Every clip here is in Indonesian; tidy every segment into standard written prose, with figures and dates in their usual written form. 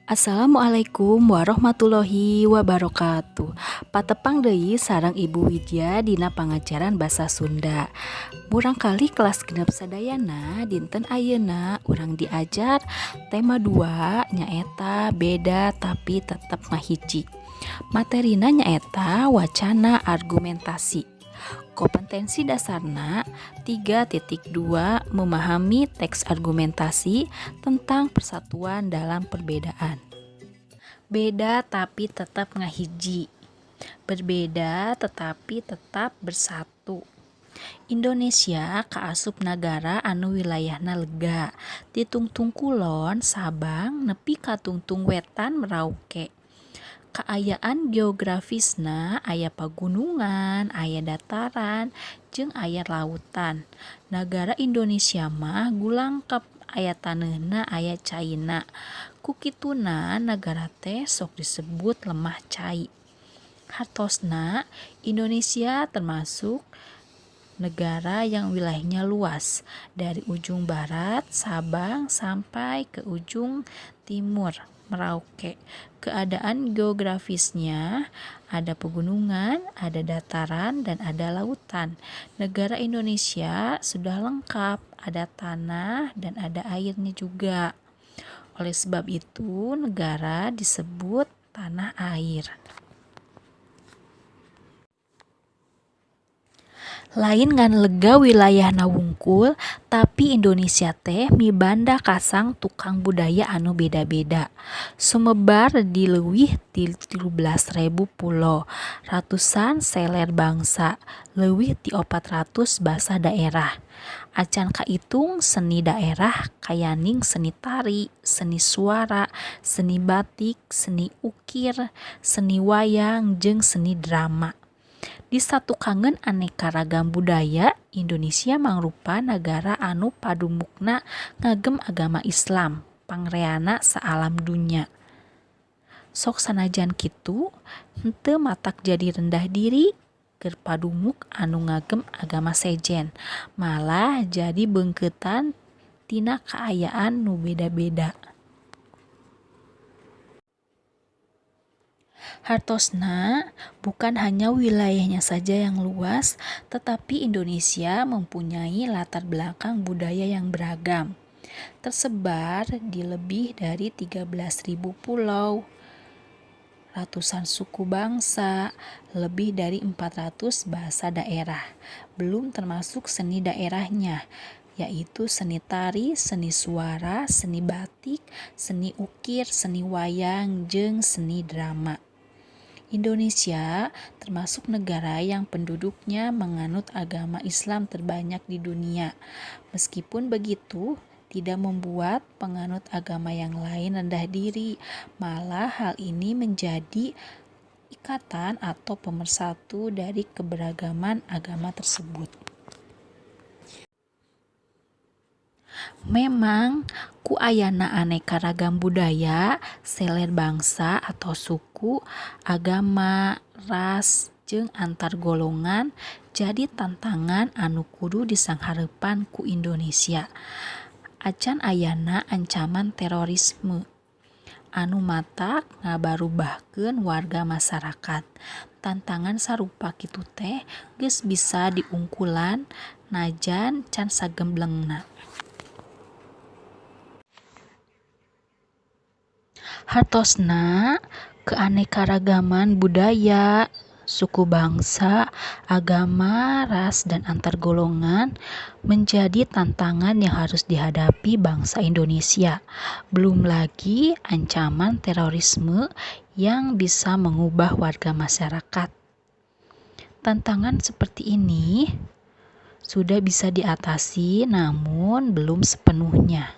Assalamualaikum warahmatullahi wabarakatuh. Patepang deui sareng Ibu Widya dina pangajaran basa Sunda. Murangkali kelas genep sadayana dinten ayeuna urang diajar tema 2 nyaeta beda tapi tetep ngahiji. Materina nyaeta wacana argumentasi. Kompetensi dasarna 3.2 memahami teks argumentasi tentang persatuan dalam perbedaan. Beda tapi tetap ngahiji. Berbeda tetapi tetap bersatu. Indonesia kaasup nagara anu wilayahna lega. Ti tungtung kulon Sabang nepi ka tungtung wetan Merauke. Kaayaan geografisna aya pagunungan, aya dataran, jeung aya lautan. Nagara Indonesia mah gulangkep aya taneuna aya caina. Kukituna nagara teh sok disebut lemah cai. Hartosna Indonesia termasuk negara yang wilayahnya luas dari ujung barat Sabang sampai ke ujung timur Merauke. Keadaan geografisnya ada pegunungan, ada dataran, dan ada lautan. Negara Indonesia sudah lengkap, ada tanah dan ada airnya juga. Oleh sebab itu, negara disebut tanah air. Lain ngan lega wilayahna wungkul, tapi Indonesia teh mibanda kasang tukang budaya anu beda-beda. Sumebar di leuwih ti 13.000 pulo, ratusan seler bangsa, leuwih ti 400 basa daerah. Acan kaitung seni daerah kayaning seni tari, seni suara, seni batik, seni ukir, seni wayang, jeung seni drama. Di satu kangen aneka ragam budaya, Indonesia mangrupa negara anu padumukna ngagem agama Islam, pangreana saalam dunya. Sok sanajan kitu, henteu matak jadi rendah diri keur padumuk anu ngagem agama sejen, malah jadi beungkeutan tina kaayaan nu beda-beda. Hartosna, bukan hanya wilayahnya saja yang luas, tetapi Indonesia mempunyai latar belakang budaya yang beragam. Tersebar di lebih dari 13.000 pulau, ratusan suku bangsa, lebih dari 400 bahasa daerah. Belum termasuk seni daerahnya, yaitu seni tari, seni suara, seni batik, seni ukir, seni wayang, jeung seni drama. Indonesia termasuk negara yang penduduknya menganut agama Islam terbanyak di dunia. Meskipun begitu, tidak membuat penganut agama yang lain rendah diri, malah hal ini menjadi ikatan atau pemersatu dari keberagaman agama tersebut. Memang ku ayana aneka ragam budaya, seler bangsa atau suku, agama, ras, jeung antar golongan jadi tantangan anu kudu disanghareupan ku Indonesia. Acan ayana ancaman terorisme anu matak ngabarubahkeun warga masyarakat. Tantangan sarupa kitu teh geus bisa diungkulan najan can sagemblengna. Hartosna, keanekaragaman budaya, suku bangsa, agama, ras, dan antar golongan menjadi tantangan yang harus dihadapi bangsa Indonesia. Belum lagi ancaman terorisme yang bisa mengubah warga masyarakat. Tantangan seperti ini sudah bisa diatasi, namun belum sepenuhnya.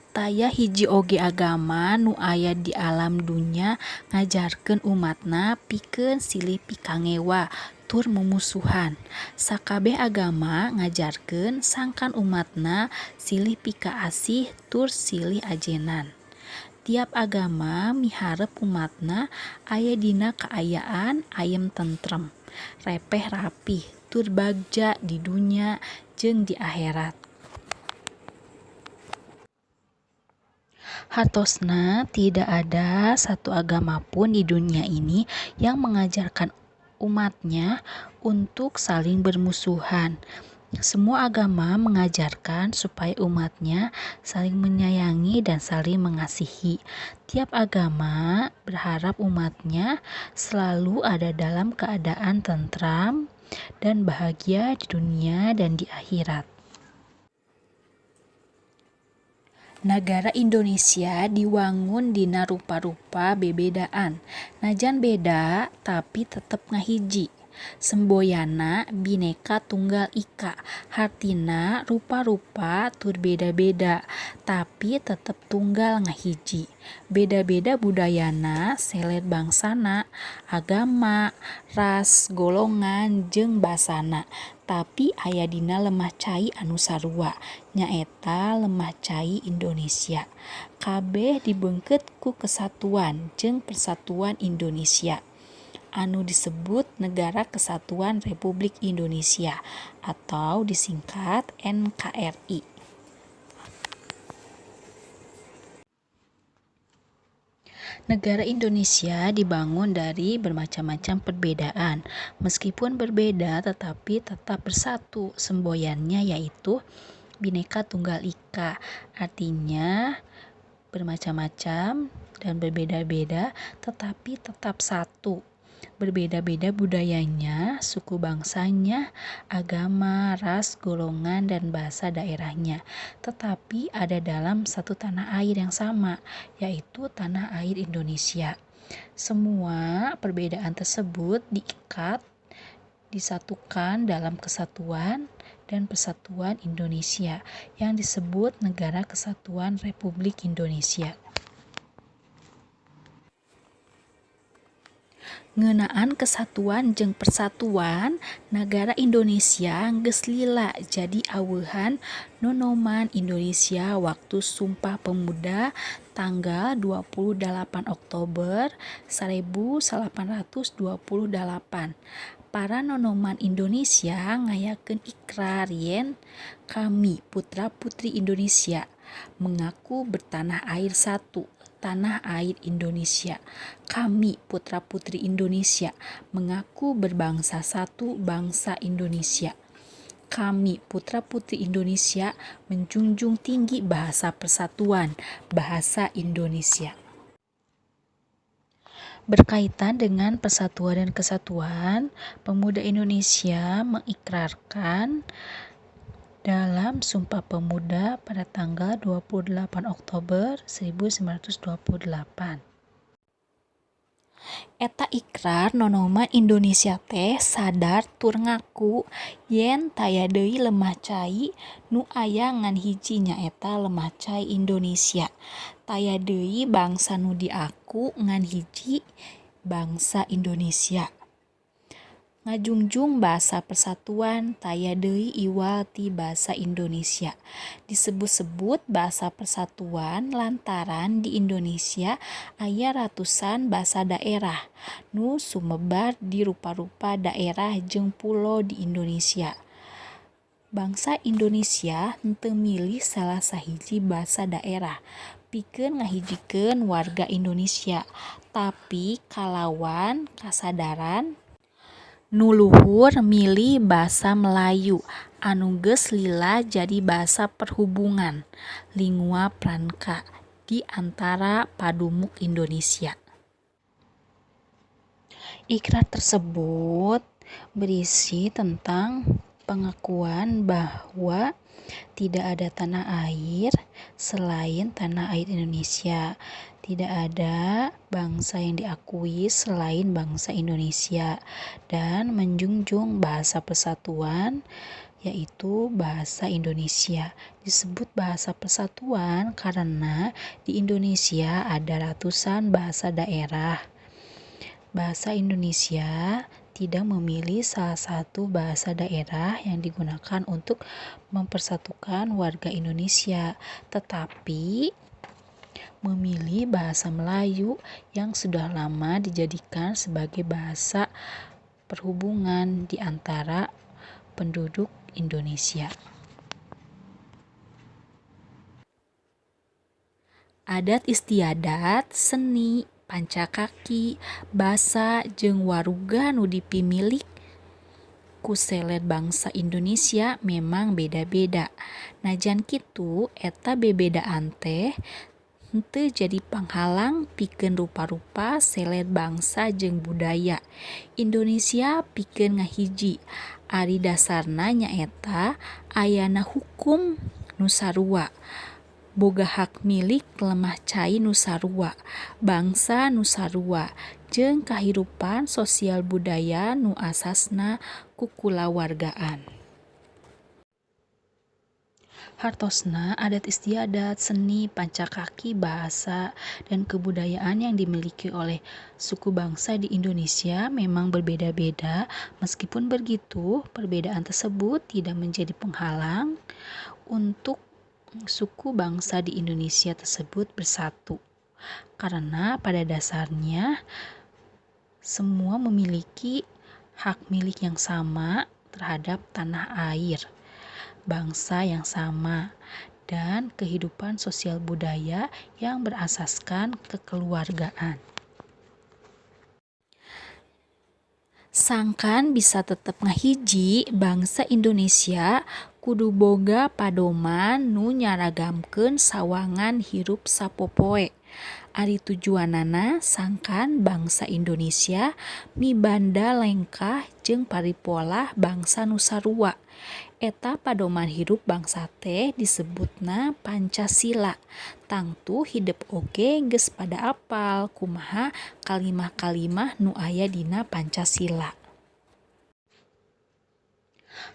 Taya hiji oge agama nu aya di alam dunya ngajarkeun umatna pikeun silih pikangewa tur mumusuhan. Sakabeh agama ngajarkeun sangkan umatna silih pika asih tur silih ajenan. Tiap agama miharep umatna aya dina kaayaan ayem tentrem, repeh rapih, tur bagja di dunya jeung di akhirat. Hartosna tidak ada satu agama pun di dunia ini yang mengajarkan umatnya untuk saling bermusuhan. Semua agama mengajarkan supaya umatnya saling menyayangi dan saling mengasihi. Tiap agama berharap umatnya selalu ada dalam keadaan tentram dan bahagia di dunia dan di akhirat. Nagara Indonesia diwangun dina rupa-rupa bebedaan. Najan beda tapi tetep ngahiji. Semboyana Bhinneka Tunggal Ika. Hartina rupa-rupa tur beda-beda tapi tetep tunggal ngahiji. Beda-beda budayana, selet bangsana, agama, ras, golongan, jeung basana. Tapi aya dina lemah cai anu sarua, nyaeta lemah cai Indonesia. Kabeh dibeungkeut ku kesatuan jeung persatuan Indonesia anu disebut Negara Kesatuan Republik Indonesia atau disingkat NKRI. Negara Indonesia dibangun dari bermacam-macam perbedaan. Meskipun berbeda tetapi tetap bersatu. Semboyannya yaitu Bhinneka Tunggal Ika. Artinya bermacam-macam dan berbeda-beda tetapi tetap satu. Berbeda-beda budayanya, suku bangsanya, agama, ras, golongan, dan bahasa daerahnya. Tetapi ada dalam satu tanah air yang sama, yaitu tanah air Indonesia. Semua perbedaan tersebut diikat, disatukan dalam kesatuan dan persatuan Indonesia yang disebut Negara Kesatuan Republik Indonesia. Ngeunaan kesatuan jeung persatuan Nagara Indonesia geus lila jadi aweuhan Nonoman Indonesia waktu Sumpah Pemuda tanggal 28 Oktober 1828. Para nonoman Indonesia ngayakeun ikrar yen kami putra-putri Indonesia mengaku bertanah air satu, tanah air Indonesia. Kami putra-putri Indonesia mengaku berbangsa satu, bangsa Indonesia. Kami putra-putri Indonesia menjunjung tinggi bahasa persatuan, bahasa Indonesia. Berkaitan dengan persatuan dan kesatuan, pemuda Indonesia mengikrarkan dalam Sumpah Pemuda pada tanggal 28 Oktober 1928. Eta ikrar nonoman Indonesia teh sadar tur ngaku yen taya deui lemah cai nu aya ngan hiji nyaeta lemah cai Indonesia. Taya deui bangsa nu diaku ngan hiji bangsa Indonesia. Ngajungjung bahasa persatuan taya deui iwal ti bahasa Indonesia. Disebut-sebut bahasa persatuan lantaran di Indonesia aya ratusan bahasa daerah nu sumebar di rupa-rupa daerah jeung pulo di Indonesia. Bangsa Indonesia henteu milih salah sahiji bahasa daerah pikeun ngahijikeun warga Indonesia, tapi kalawan kasadaran nu luhur milih basa Melayu anu geus lila jadi basa perhubungan lingua franca di antara padumuk Indonesia. Ikrar tersebut berisi tentang pengakuan bahwa tidak ada tanah air selain tanah air Indonesia. Tidak ada bangsa yang diakui selain bangsa Indonesia dan menjunjung bahasa persatuan yaitu bahasa Indonesia. Disebut bahasa persatuan karena di Indonesia ada ratusan bahasa daerah. Bahasa Indonesia tidak memilih salah satu bahasa daerah yang digunakan untuk mempersatukan warga Indonesia, tetapi memilih bahasa Melayu yang sudah lama dijadikan sebagai bahasa perhubungan di antara penduduk Indonesia. Adat istiadat, seni, pancakaki, basa, jeung waruga nu dipimilik ku selet bangsa Indonesia memang beda-beda. Najan kitu eta bebedaan teh henteu jadi panghalang pikeun rupa-rupa selet bangsa jeung budaya Indonesia pikeun ngahiji. Ari dasarna nyaeta ayana hukum nu sarua, boga hak milik lemah cai nu sarua, bangsa nu sarua, jeung kahirupan sosial budaya nu asasna kukulawargaan. Hartosna adat istiadat, seni, pancakaki, bahasa, dan kebudayaan yang dimiliki oleh suku bangsa di Indonesia memang berbeda-beda. Meskipun begitu, perbedaan tersebut tidak menjadi penghalang untuk suku bangsa di Indonesia tersebut bersatu. Karena pada dasarnya semua memiliki hak milik yang sama terhadap tanah air, bangsa yang sama, dan kehidupan sosial budaya yang berasaskan kekeluargaan. Sangkan bisa tetep ngahiji, bangsa Indonesia kudu boga padoman nu nyaragamkeun sawangan hirup sapopoe. Ari tujuanana sangkan bangsa Indonesia mibanda lengkah jeung paripolah bangsa nu sarua. Eta padoman hirup bangsa teh disebutna Pancasila. Tangtu hidup oge geus pada apal kumaha kalimah-kalimah nu aya dina Pancasila.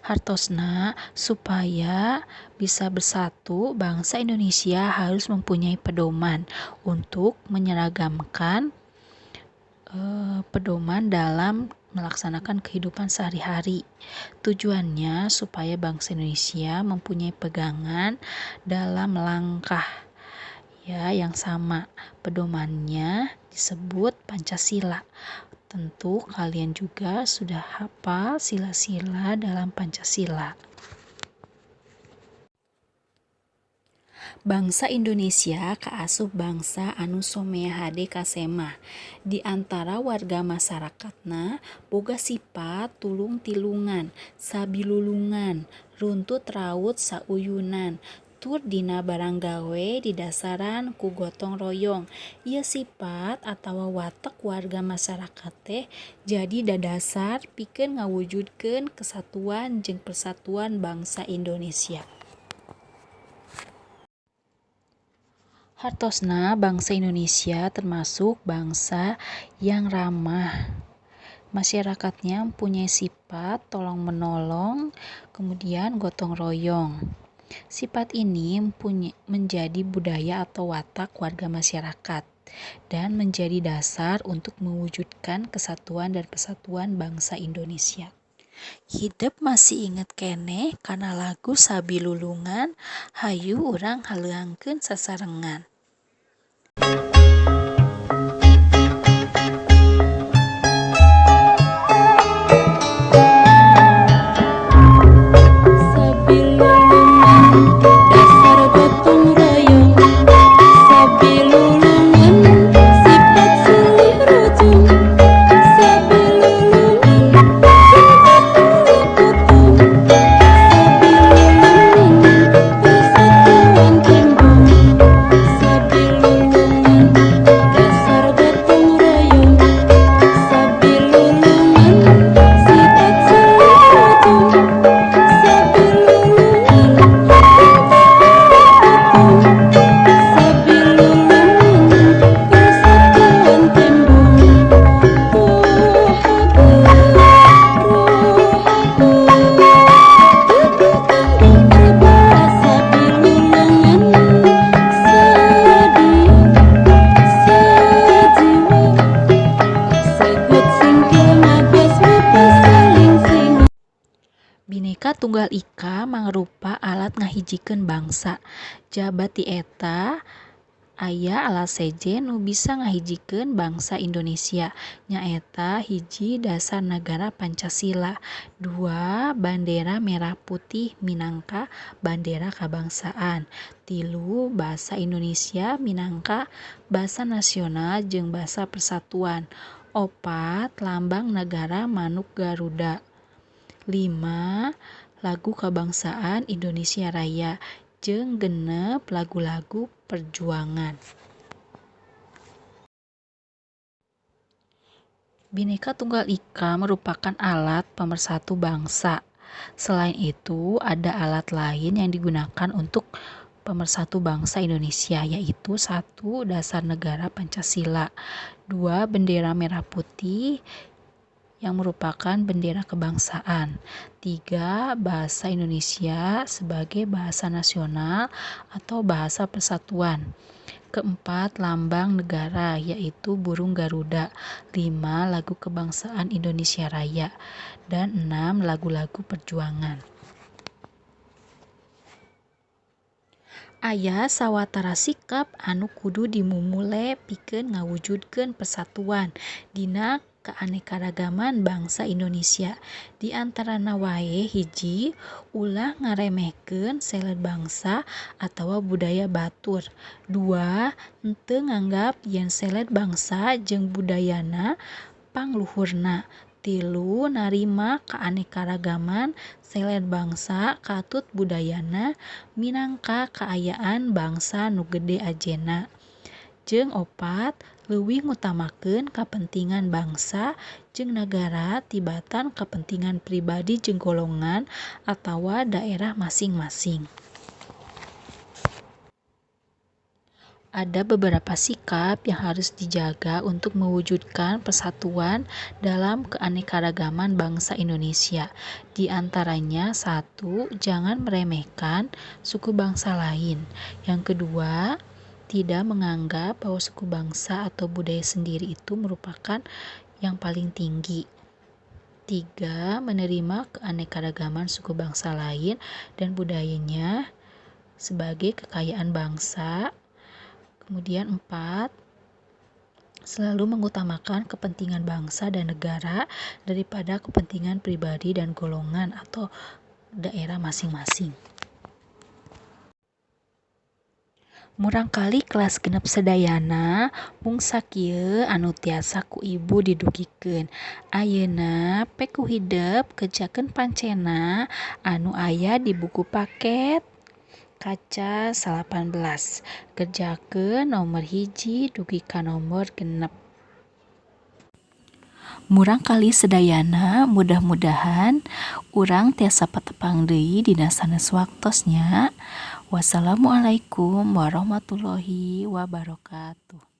Hartosna supaya bisa bersatu, bangsa Indonesia harus mempunyai pedoman untuk menyeragamkan pedoman dalam melaksanakan kehidupan sehari-hari. Tujuannya supaya bangsa Indonesia mempunyai pegangan dalam langkah yang sama. Pedomannya disebut Pancasila. Tentu kalian juga sudah hafal sila-sila dalam Pancasila. Bangsa Indonesia kaasup bangsa anu somea hade kasemah. Di antara warga masyarakatna boga sifat tulung-tilungan, sabilulungan, runtut raut sauyunan, tur dina barang gawe didasaran ku gotong royong. Ieu sifat atawa watak warga masyarakat teh jadi dadasar pikeun ngawujudkeun kesatuan jeung persatuan bangsa Indonesia. Hartosna bangsa Indonesia termasuk bangsa yang ramah. Masyarakatnya mempunyai sifat tolong-menolong, kemudian gotong royong. Sifat ini menjadi budaya atau watak warga masyarakat dan menjadi dasar untuk mewujudkan kesatuan dan persatuan bangsa Indonesia. Hidup masih inget keneh kana lagu Sabilulungan, hayu urang haleuangkeun sasarengan. Bhinneka Tunggal Ika mangrupa alat ngahijikeun bangsa. Jabat ti eta Aya alas seje nu bisa ngahijikeun bangsa Indonesia, nyaeta hiji dasar negara Pancasila, 2 bandera merah putih minangka bandera kabangsaan, 3 basa Indonesia minangka basa nasional jeung basa persatuan, 4 lambang negara manuk Garuda, 5 lagu kabangsaan Indonesia Raya, jeung 6 lagu-lagu perjuangan. Bhinneka Tunggal Ika merupakan alat pemersatu bangsa. Selain itu, ada alat lain yang digunakan untuk pemersatu bangsa Indonesia, yaitu 1 dasar negara Pancasila, 2 bendera merah putih yang merupakan bendera kebangsaan, 3 bahasa Indonesia sebagai bahasa nasional atau bahasa persatuan, keempat lambang negara yaitu burung Garuda, 5 lagu kebangsaan Indonesia Raya, dan 6 lagu-lagu perjuangan. Aya sawatara sikap anu kudu dimumule pikeun ngawujudkeun persatuan dina keanekaragaman bangsa Indonesia. Di antarana wae hiji, ulah ngaremehkeun seled bangsa atawa budaya batur. 2 henteu nganggap yen seled bangsa jeung budayana pangluhurna. 3 narima keanekaragaman seled bangsa katut budayana minangka kaayaan bangsa nu gede ajena. Jeung 4 leuwih ngutamakeun kapentingan bangsa jeung nagara tibatan kapentingan pribadi jeung golongan atawa daerah masing-masing. Ada beberapa sikap yang harus dijaga untuk mewujudkan persatuan dalam keanekaragaman bangsa Indonesia. Di antaranya 1, jangan meremehkan suku bangsa lain. Yang kedua, tidak menganggap bahwa suku bangsa atau budaya sendiri itu merupakan yang paling tinggi. 3, menerima keanekaragaman suku bangsa lain dan budayanya sebagai kekayaan bangsa. Kemudian 4, selalu mengutamakan kepentingan bangsa dan negara daripada kepentingan pribadi dan golongan atau daerah masing-masing. Murangkali kelas genep sedayana mung sakieu anu tiasa ku ibu didugikeun. Ayeuna peku hidep kerjakeun pancena anu aya di buku paket kaca 18. Kerjakeun nomor 1 dugi ka nomor 6. Murangkali sedayana mudah-mudahan urang tiasa patepang deui dina sanes waktosnya. Wassalamualaikum warahmatullahi wabarakatuh.